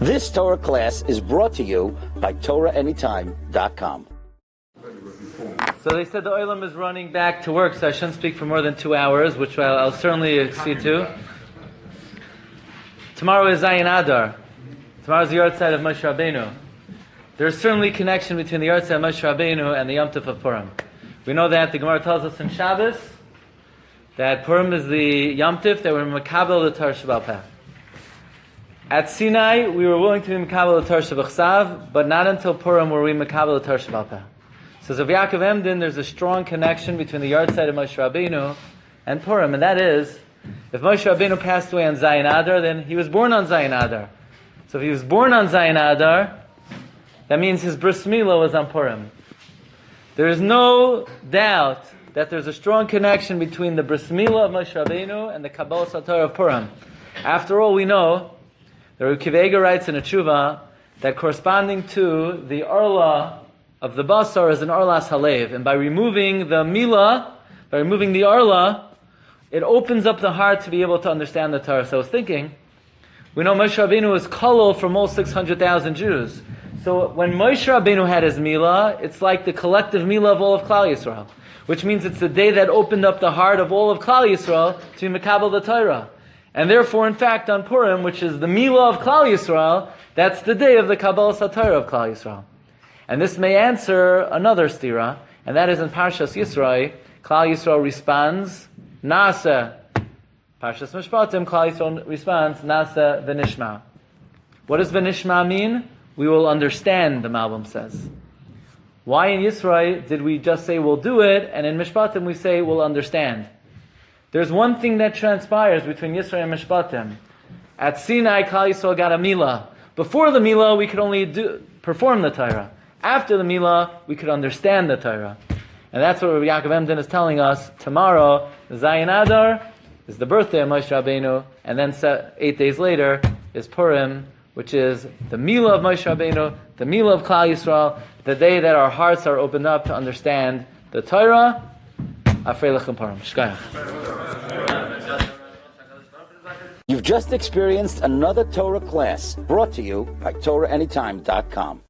This Torah class is brought to you by TorahAnytime.com. So they said the Olam is running back to work, so I shouldn't speak for more than 2 hours, which I'll certainly accede to. Tomorrow is Zayin Adar. Tomorrow is the yard side of Moshe Rabbeinu. There's certainly a connection between the yard side of Moshe Rabbeinu and the Yom Tov of Purim. We know that the Gemara tells us in Shabbos that Purim is the Yom Tov that we're Makabel the Torah Sheba'al Peh. At Sinai, we were willing to be Makabel the Torah Shebachsav, but not until Purim were we Makabel the Torah Sheba'al Peh. So of Yaakov Emden, there's a strong connection between the yard side of Moshe Rabbeinu and Purim, and that is, if Moshe Rabbeinu passed away on Zayin Adar, then he was born on Zayin Adar. So if he was born on Zayin Adar, that means his bris milah was on Purim. There is no doubt that there's a strong connection between the bris milah of Moshe Rabbeinu and the Kabbalas HaTorah of Purim. After all, we know that Rabbi Kiva writes in a tshuva that corresponding to the Arla of the Basar is an Arlas Halev, and by removing the Milah, by removing the Arla, it opens up the heart to be able to understand the Torah. So I was thinking, we know Moshe Rabbeinu was Kolol from all 600,000 Jews. So when Moshe Rabbeinu had his Milah, it's like the collective Milah of all of Klal Yisrael, which means it's the day that opened up the heart of all of Klal Yisrael to Mekabel the Torah. And therefore, in fact, on Purim, which is the Milah of Klal Yisrael, that's the day of the Kabbalas HaTorah of Klal Yisrael. And this may answer another stira, and that is in Parshas Yisrael, Klal Yisrael responds, Nasa. Parshas Mishpatim, Klal Yisrael responds, Nasa v'nishma. What does v'nishma mean? We will understand, the Malbim says. Why in Yisrael did we just say we'll do it, and in Mishpatim we say we'll understand? There's one thing that transpires between Yisrael and Mishpatim. At Sinai, Klal Yisrael got a Milah. Before the Milah, we could only perform the Torah. After the Milah, we could understand the Torah. And that's what Rabbi Yaakov Emden is telling us. Tomorrow, Zayin Adar is the birthday of Moshe Rabbeinu, and then 8 days later is Purim, which is the Milah of Moshe Rabbeinu, the Milah of Klal Yisrael, the day that our hearts are opened up to understand the Torah. Afrei Lechem Purim. Shkayach. You've just experienced another Torah class brought to you by TorahAnytime.com.